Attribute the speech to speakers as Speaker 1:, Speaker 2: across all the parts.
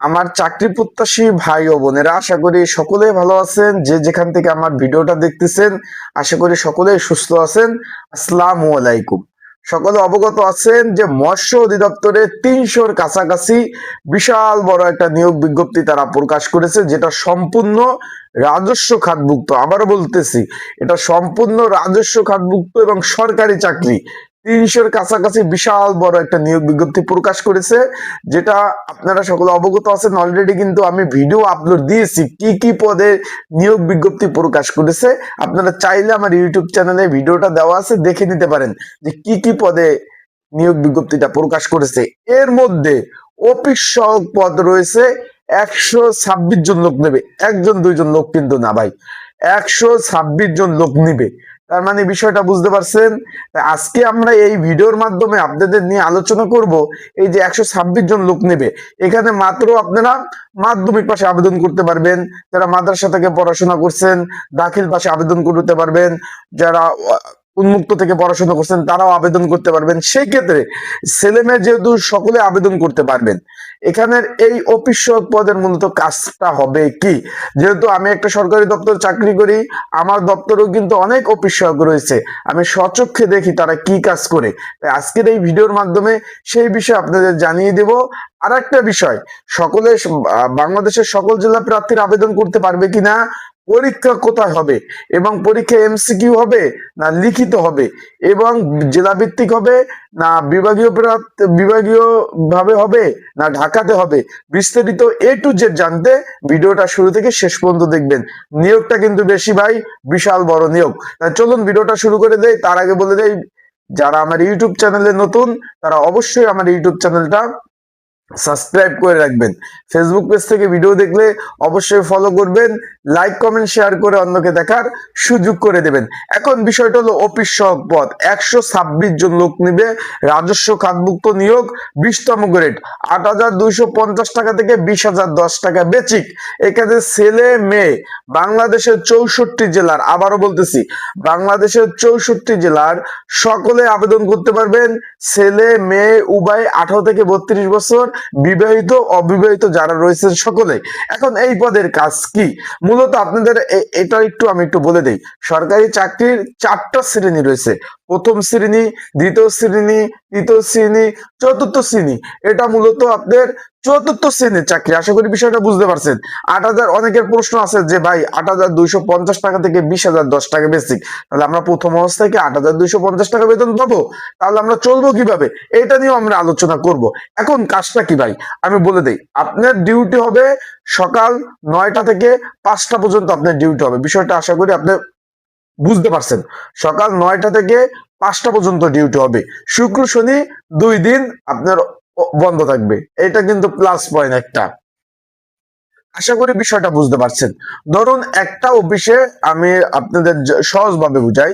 Speaker 1: আমার চাকরি প্রত্যাশী ভাই ও বোনেরা, আশা করি সকলেই ভালো আছেন। যে যেখান থেকে আমার ভিডিওটা দেখতেছেন, আশা করি সকলেই সুস্থ আছেন। আসসালামু আলাইকুম। সকলে অবগত আছেন যে মৎস্য অধিদপ্তরে ৩০০-র কাছাকাছি বিশাল বড় একটা নিয়োগ বিজ্ঞপ্তি তারা প্রকাশ করেছে, যেটা সম্পূর্ণ রাজস্ব খাতভুক্ত। আবারও বলতেছি, এটা সম্পূর্ণ রাজস্ব খাতভুক্ত এবং সরকারি চাকরি। ৩০০-র কাছাকাছি বিশাল বড় একটা নিয়োগ বিজ্ঞপ্তি প্রকাশ করেছে, যেটা আপনারা সকলে অবগত আছেন। অলরেডি কিন্তু আমি ভিডিও আপলোড দিয়েছি কি কি পদে নিয়োগ বিজ্ঞপ্তি প্রকাশ করেছে। আপনারা চাইলে আমার ইউটিউব চ্যানেলে ভিডিওটা দেওয়া আছে, দেখে নিতে পারেন যে কি কি পদে নিয়োগ বিজ্ঞপ্তিটা প্রকাশ করেছে। এর মধ্যে অফিস সহক পদ রয়েছে ১২৬ জন লোক নেবে, একজন দুইজন লোক কিন্তু না ভাই, ১২৬ জন লোক নিবে। তার মানে বিষয়টা বুঝতে পারছেন। আজকে আমরা এই ভিডিওর মাধ্যমে আপনাদের নিয়ে আলোচনা করব এই যে ১২৬ জন লোক নেবে, এখানে মাত্র আপনারা মাধ্যমিক পাশে আবেদন করতে পারবেন। যারা মাদ্রাসা থেকে পড়াশোনা করছেন দাখিল পাশে আবেদন করতে পারবেন। যারা উন্মুক্ত থেকে পড়াশোনা করছেন তারাও আবেদন করতে পারবেন। সেই ক্ষেত্রে ছেলে মেয়ে যেহেতু সকলে আবেদন করতে পারবেন। এখানের এই অফিস সহায়ক পদের মূলত কাজটা হবে কি, যেহেতু আমি একটা সরকারি দপ্তর চাকরি করি, আমার দপ্তরেও কিন্তু অনেক অফিস সহায়ক রয়েছে, আমি স্বচক্ষে দেখি তারা কি কাজ করে। তাই আজকের এই ভিডিওর মাধ্যমে সেই বিষয়ে আপনাদের জানিয়ে দেব। আর একটা বিষয়, সকলে বাংলাদেশের সকল জেলা প্রার্থীর আবেদন করতে পারবে কিনা, পরীক্ষা কোথায় হবে, এবং পরীক্ষা এমসিকিউ হবে না লিখিত হবে, এবং জেলা ভিত্তিক হবে না বিভাগীয় ভাবে হবে না ঢাকাতে হবে, বিস্তারিত A to Z জানতে ভিডিওটা শুরু থেকে শেষ পর্যন্ত দেখবেন। নিয়োগটা কিন্তু বেশি ভাই, বিশাল বড় নিয়োগ। চলুন ভিডিওটা শুরু করে দেই। তার আগে বলে দেই, যারা আমার ইউটিউব চ্যানেলে নতুন তারা অবশ্যই আমার ইউটিউব চ্যানেলটা সাবস্ক্রাইব করে রাখবেন। ফেসবুক পেজ থেকে ভিডিও দেখলে অবশ্যই ফলো করবেন, লাইক কমেন্ট শেয়ার করে অন্যকে দেখার সুযোগ করে দেবেন। এখন বিষয়টা হলো অফিস সহায়ক পদ ১২৬ জন লোক নিবে, রাজস্ব খাতভুক্ত নিয়োগ, ২০তম গ্রেড, ৮,২৫০ টাকা থেকে ২০,০১০ টাকা বেচিক। এখানে ছেলে মেয়ে বাংলাদেশের ৬৪ জেলার, আবারও বলতেছি বাংলাদেশের ৬৪ জেলার সকলে আবেদন করতে পারবেন। ছেলে মেয়ে উভয় 18 থেকে 32 বছর, বিবাহিত অবিবাহিত যারা রয়েছেন সকলে। এখন এই পদের কাজ কি, মূলত আপনাদের এটা আমি একটু বলে দেই। সরকারি চাকরির 4টা শ্রেণী রয়েছে, প্রথম শ্রেণী, দ্বিতীয় শ্রেণী, তৃতীয় শ্রেণী, চতুর্থ শ্রেণী। এটা মূলত আপনাদের চতুর্থ শ্রেণীর চাকরি। আশা করি বিষয়টা বুঝতে পারছেন। 8,000, অনেকের প্রশ্ন আছে যে ভাই 8,250 টাকা থেকে 20,010 টাকা বেসিক, তাহলে আমরা প্রথম অবস্থায় কি 8,250 টাকা বেতন পাবো? তাহলে আমরা চলবো কিভাবে, এটা নিয়েও আমরা আলোচনা করব। এখন কাজটা কি ভাই আমি বলে দেই। আপনার ডিউটি হবে সকাল 9টা থেকে 5টা পর্যন্ত আপনার ডিউটি হবে। বিষয়টা আশা করি আপনি বুঝতে পারছেন। সকাল 9টা থেকে 5টা পর্যন্ত ডিউটি হবে। শুক্র শনি 2 দিন আপনার বন্ধ থাকবে, এটা কিন্তু প্লাস পয়েন্ট একটা। আশা করি বিষয়টা বুঝতে পারছেন। ধরুন একটা অফিসে, আমি আপনাদের সহজভাবে বুঝাই,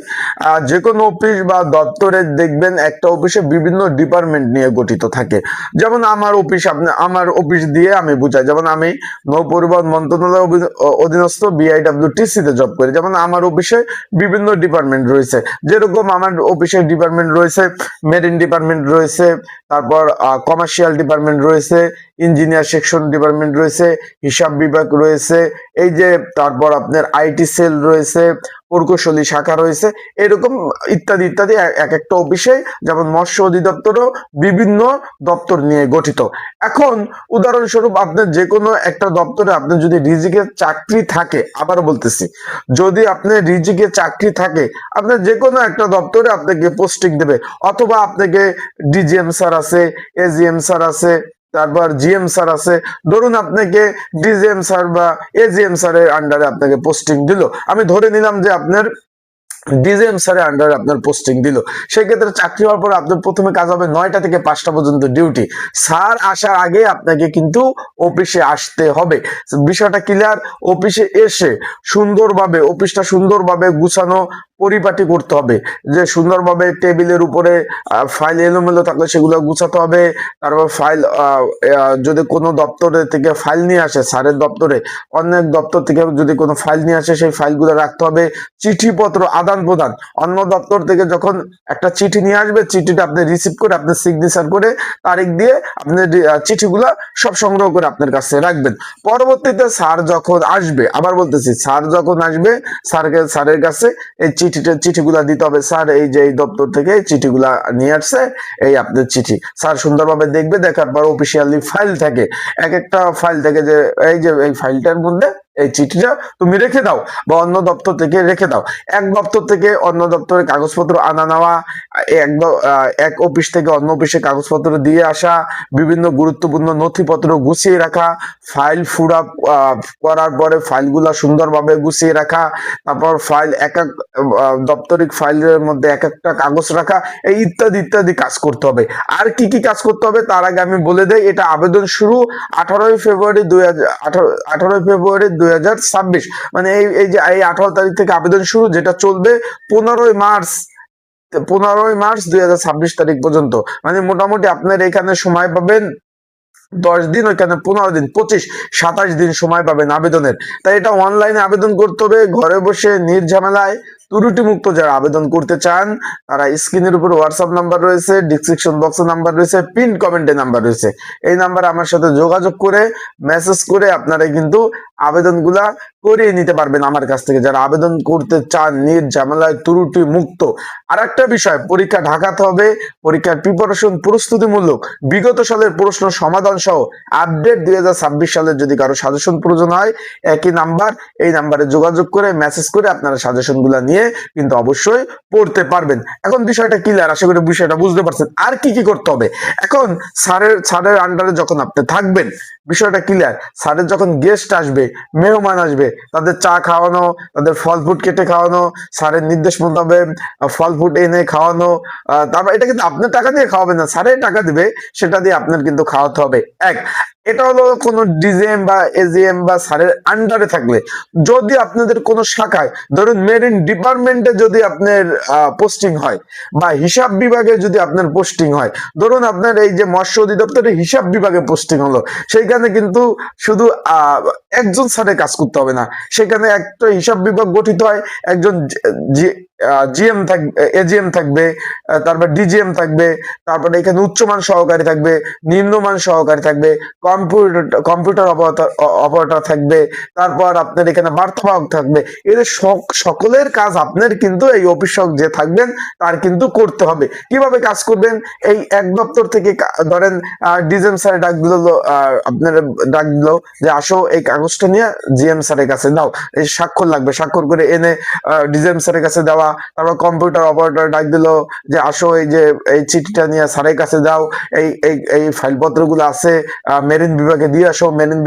Speaker 1: যে কোনো অফিস বা দপ্তরে দেখবেন একটা অফিসে বিভিন্ন ডিপার্টমেন্ট নিয়ে গঠিত থাকে। যেমন আমার অফিস, আমার অফিস দিয়ে আমি বুঝাই, যেমন আমি নৌ পরিবহন মন্ত্রণালয় অধীনস্থ BIWTC তে জব করি। যেমন আমার অফিসে বিভিন্ন ডিপার্টমেন্ট রয়েছে, যেরকম আমার অফিসের ডিপার্টমেন্ট রয়েছে, মেরিন ডিপার্টমেন্ট রয়েছে, তারপর কমার্শিয়াল ডিপার্টমেন্ট রয়েছে, ইঞ্জিনিয়ার সেকশন ডিপার্টমেন্ট রয়েছে, হিসাব বিভাগ রয়েছে, এই যে তারপর আপনার IT সেল রয়েছে, প্রকৌশলী শাখা রয়েছে, এরকম ইত্যাদি ইত্যাদি। এক একটা অফিসে, যেমন মৎস্য অধিদপ্তরও বিভিন্ন দপ্তর নিয়ে গঠিত। এখন উদাহরণস্বরূপ আপনার যে কোনো একটা দপ্তরে আপনার যদি রিজিকের চাকরি থাকে, আবার বলতেছি যদি আপনার রিজিকের চাকরি থাকে, আপনার যে কোনো একটা দপ্তরে আপনাকে পোস্টিং দেবে, অথবা আপনাকে DGM স্যার আছে, AGM স্যার আছে, তারপর GM স্যার আছে। ধরুন আপনাকে DGM স্যার বা AGM স্যারের আন্ডারে আপনাকে পোস্টিং দিল, আমি ধরে নিলাম যে আপনার DGM স্যারের আন্ডারে আপনার পোস্টিং দিল। সেই ক্ষেত্রে চাকরি হওয়ার পর আপনার প্রথমে কাজ হবে 9টা থেকে 5টা পর্যন্ত ডিউটি। স্যার আসার আগে আপনাকে কিন্তু অফিসে আসতে হবে। বিষয়টা ক্লিয়ার? অফিসে এসে সুন্দরভাবে, অফিসটা সুন্দরভাবে গুছানো পরিপাটি করতে হবে, যে সুন্দরভাবে টেবিলের উপরে ফাইল এলোমেলো থাকলে সেগুলো গুছাতে হবে। তারপর ফাইল যদি কোনো দপ্তরে থেকে ফাইল নিয়ে আসে, স্যারের দপ্তরে অনেক দপ্তর থেকে যদি কোনো ফাইল নিয়ে আসে সেই ফাইলগুলো রাখতে হবে। চিঠিপত্র আদান প্রদান, অন্য দপ্তর থেকে যখন একটা চিঠি নিয়ে আসবে, চিঠিটা আপনি রিসিভ করে আপনি সিগনেচার করে তারিখ দিয়ে আপনি চিঠিগুলা সব সংগ্রহ করে আপনার কাছে রাখবেন। পরবর্তীতে স্যার যখন আসবে, আবার বলতেছি, স্যার যখন আসবে স্যারের কাছে এই চিঠিগুলা দিতে হবে, স্যার এই যে এই দপ্তর থেকে এই চিঠিগুলা নিয়ে আসছে, এই আপনার চিঠি। স্যার সুন্দরভাবে দেখবে, দেখার পর অফিসিয়ালি ফাইল থাকে, এক একটা ফাইল থেকে যে এই ফাইলটার মধ্যে এই চিঠিটা তুমি রেখে দাও বা অন্য দপ্তর থেকে রেখে দাও। এক দপ্তর থেকে অন্য দপ্তরে কাগজপত্র আনা নেওয়া, এক অফিস থেকে অন্য অফিসে কাগজপত্র দিয়ে আসা, বিভিন্ন গুরুত্বপূর্ণ নথিপত্র গুছিয়ে রাখা, ফাইল ফুড়া করার পরে ফাইলগুলা সুন্দরভাবে গুছিয়ে রাখা, তারপর ফাইল এক এক দপ্তরিক ফাইলের মধ্যে এক একটা কাগজ রাখা, এই ইত্যাদি ইত্যাদি কাজ করতে হবে। আর কি কি কাজ করতে হবে তার আগে আমি বলে দেই, এটা আবেদন শুরু 18 ফেব্রুয়ারি 2026, মানে এই যে এই 18 তারিখ থেকে আবেদন শুরু, যেটা চলবে 15ই মার্চ 2026 তারিখ পর্যন্ত। মানে মোটামুটি আপনার এখানে সময় পাবেন 10 দিন, ওইখানে 15 দিন, 25-27 দিন সময় পাবেন আবেদনের। তাই এটা অনলাইনে আবেদন করতে হবে, ঘরে বসে নির্ঝামেলায় ত্রুটি মুক্ত। যারা আবেদন করতে চান তারা স্ক্রিনের উপর হোয়াটসঅ্যাপ নাম্বার রয়েছে, ডিসক্রিপশন বক্সে নাম্বার রয়েছে, পিন কমেন্টে নাম্বার রয়েছে, এই নাম্বারে আমার সাথে যোগাযোগ করে মেসেজ করে আপনারা কিন্তু আবেদনগুলা করিয়ে নিতে পারবেন আমার কাছ থেকে, যারা আবেদন করতে চান নির্ঝামেলায় ত্রুটি মুক্ত। আর একটা বিষয়, পরীক্ষা ঢাকাতে হবে, পরীক্ষার প্রিপারেশন প্রস্তুতিমূলক বিগত সালের প্রশ্ন সমাধান সহ আপডেট 2026 সালের যদি কারো সাজেশন প্রয়োজন হয়, একই নাম্বার, এই নাম্বারে যোগাযোগ করে মেসেজ করে আপনারা সাজেশন গুলা নিয়ে কিন্তু অবশ্যই পড়তে পারবেন। এখন বিষয়টা ক্লিয়ার, আশা করি বিষয়টা বুঝতে পারছেন। আর কি কি করতে হবে, এখন স্যারের আন্ডারে যখন আপনি থাকবেন, বিষয়টা ক্লিয়ার। স্যারের যখন গেস্ট আসবে, মেহমান আসবে, তাদের চা খাওয়ানো, তাদের ফল ফ্রুট কেটে খাওয়ানো, স্যারের নির্দেশ মোতাবেক ফল ফ্রুট এনে খাওয়ানো, তারপর এটা কিন্তু আপনার টাকা দিয়ে খাওয়াবেন না, স্যারের টাকা দিবে, সেটা দিয়ে আপনার কিন্তু খাওয়াতে হবে। এটা হলো কোনো ডিজিএম বা এজিএম বা স্যারের আন্ডারে থাকলে। যদি আপনাদের কোনো শাখায়, ধরুন মেরিন ডিপার্টমেন্টে যদি আপনার পোস্টিং হয়, বা হিসাব বিভাগে যদি আপনার পোস্টিং হয়, ধরুন আপনার এই যে মৎস্য অধিদপ্তরে হিসাব বিভাগে পোস্টিং হলো, সেইখানে কিন্তু শুধু একজন স্যারের কাজ করতে হবে না, সেখানে একটা হিসাব বিভাগ গঠিত হয়, একজন জিএম থাকবে, এজিএম থাকবে, তারপর ডিজিএম থাকবে, তারপরে এখানে উচ্চমান সহকারী থাকবে, নিম্নমান সহকারী থাকবে, কম্পিউটার অপারেটর থাকবে, তারপর আপনার এখানে বার্তাবাহক থাকবে। এদের সকলের কাজ আপনার কিন্তু এই অফিসক যে থাকবেন তার কিন্তু করতে হবে। কিভাবে কাজ করবেন, এই এক দপ্তর থেকে ধরেন ডিজিএম স্যার ডাক দিল, আপনার ডাক দিল যে আসো এই কাগজটা নিয়ে জিএম স্যারের কাছে দাও, এই স্বাক্ষর লাগবে, স্বাক্ষর করে এনে ডিজিএম স্যারের কাছে দেওয়া। তারপর কম্পিউটার অপারেটর ডাক দিল যে আসো এই যে এই চিঠিটা নিয়ে স্যারের কাছে দাও, এই এই এই ফাইলপত্র গুলো আছে মেরিন বিভাগে দিয়ে আসো, মেরিন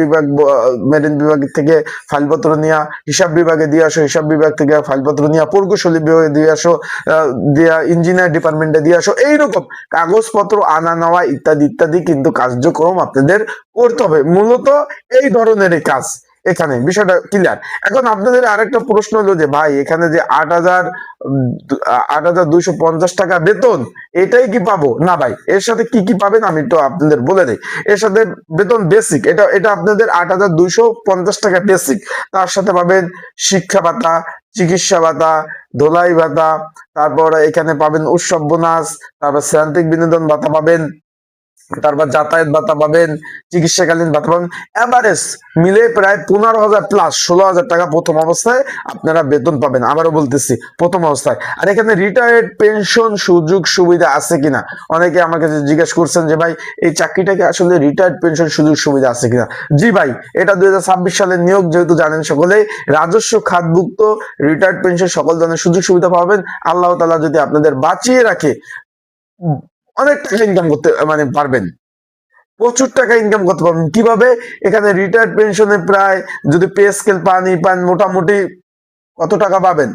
Speaker 1: বিভাগ থেকে ফাইলপত্র নিয়ে হিসাব বিভাগে দিয়ে আসো, হিসাব বিভাগ থেকে ফাইলপত্র নিয়ে প্রকৌশলী বিভাগে দিয়ে আসো, দিয়া ইঞ্জিনিয়ার ডিপার্টমেন্টে দিয়ে আসো। এইরকম কাগজপত্র আনা নেওয়া ইত্যাদি ইত্যাদি কিন্তু কার্যক্রম আপনাদের করতে হবে। মূলত এই ধরনের কাজ, এখানে বিষয়টা ক্লিয়ার। এখন আপনাদের আরেকটা প্রশ্ন হলো যে ভাই এখানে যে 8,250 টাকা বেতন, এটাই কি পাবো? না ভাই, এর সাথে কি কি পাবেন আমি তো আপনাদের বলে দেই। এর সাথে বেতন বেসিক, এটা আপনাদের 8,250 টাকা বেসিক। তার সাথে পাবেন শিক্ষা ভাতা, চিকিৎসা ভাতা, ধোলাই ভাতা, তারপর এখানে পাবেন উৎসব বোনাস, তারপর শ্রান্তিক বিনোদন ভাতা পাবেন, তারপর যাতায়াত ভাতা পাবেন, চিকিৎসাকালীন ভাতা পাবেন। এভারেজ মিলে প্রায় 15,000 প্লাস 16,000 টাকা প্রথম অবস্থায় আপনারা বেতন পাবেন। আবারও বলতেছি, প্রথম অবস্থায়। আর এখানে রিটায়ার্ড পেনশন সুযোগ সুবিধা আছে কিনা, অনেকে আমার কাছে জিজ্ঞেস করছেন যে ভাই এই চাকরিটাকে আসলে রিটায়ার্ড পেনশন সুযোগ সুবিধা আছে কিনা। জি ভাই, এটা 2026 সালের নিয়োগ, যেহেতু জানেন সকলে, রাজস্ব খাতভুক্ত রিটায়ার্ড পেনশন সকল ধরনের সুযোগ সুবিধা পাবেন। আল্লাহ তাআলা যদি আপনাদের বাঁচিয়ে রাখে, অনেক টাকা ইনকাম করতে মানে পারবেন, প্রচুর টাকা ইনকাম করতে পারবেন। কিভাবে? এখানে রিটায়ার্ড পেনশনে প্রায় যদি পে স্কেল পান মোটামুটি কত টাকা পাবেন,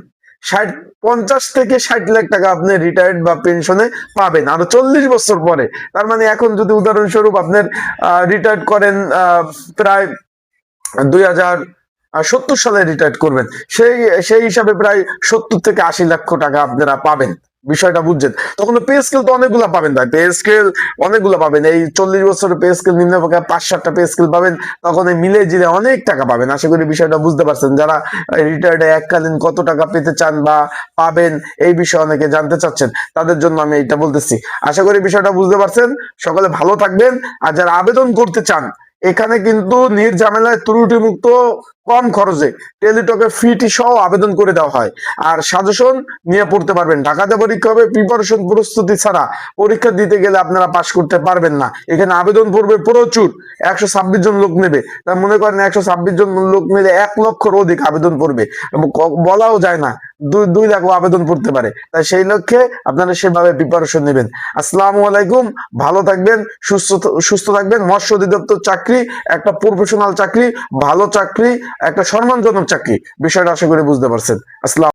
Speaker 1: 50 থেকে 60 লাখ টাকা আপনি রিটায়ার্ড বা পেনশনে পাবেন আরো 40 বছর পরে। তার মানে এখন যদি উদাহরণস্বরূপ আপনার রিটায়ার্ড করেন প্রায় 70 সালে রিটায়ার করবেন, সেই সেই হিসাবে প্রায় 70 থেকে 80 লক্ষ টাকা আপনারা পাবেন। বিষয়টা বুঝছেন? তখন পে স্কেল তো অনেকগুলা পাবেন ভাই, পে স্কেল অনেকগুলা পাবেন। এই 40 বছরের পে স্কেল নিম্ন পক্ষে 5-7টা পে স্কেল পাবেন, তখন এই মিলে জিলে অনেক টাকা পাবেন। আশা করি বিষয়টা বুঝতে পারছেন। যারা রিটায়ার্ডে এককালীন কত টাকা পেতে চান বা পাবেন এই বিষয়ে অনেকে জানতে চাচ্ছেন, তাদের জন্য আমি এইটা বলতেছি। আশা করি বিষয়টা বুঝতে পারছেন। সকলে ভালো থাকবেন। আর যারা আবেদন করতে চান, এখানে কিন্তু নির্ঝামেলায় ত্রুটিমুক্ত কম খরচে টেলিটকের ফিটি সহ আবেদন করে দেওয়া হয়। আর সাজেশন নিয়ে পড়তে পারবেন। ঢাকাতে পরীক্ষা হবে, প্রিপারেশন প্রস্তুতি ছাড়া পরীক্ষা দিতে গেলে আপনারা পাশ করতে পারবেন না। এখানে আবেদন পড়বে প্রচুর, 126 জন লোক নেবে। তা মনে করেন 126 জন লোক নিলে 1 লক্ষর অধিক আবেদন পড়বে, বলাও যায় না 2 লাখ আবেদন পড়তে পারে। তাই সেই লক্ষ্যে আপনারা সেভাবে প্রিপারেশন নেবেন। আসসালামু আলাইকুম, ভালো থাকবেন, সুস্থ থাকবেন। মৎস্য অধিদপ্তর চাকরি একটা প্রফেশনাল চাকরি, ভালো চাকরি, একটা সম্মানজনক চাকরি। বিষয়টা আশা করি বুঝতে পারছেন। আসসালাম।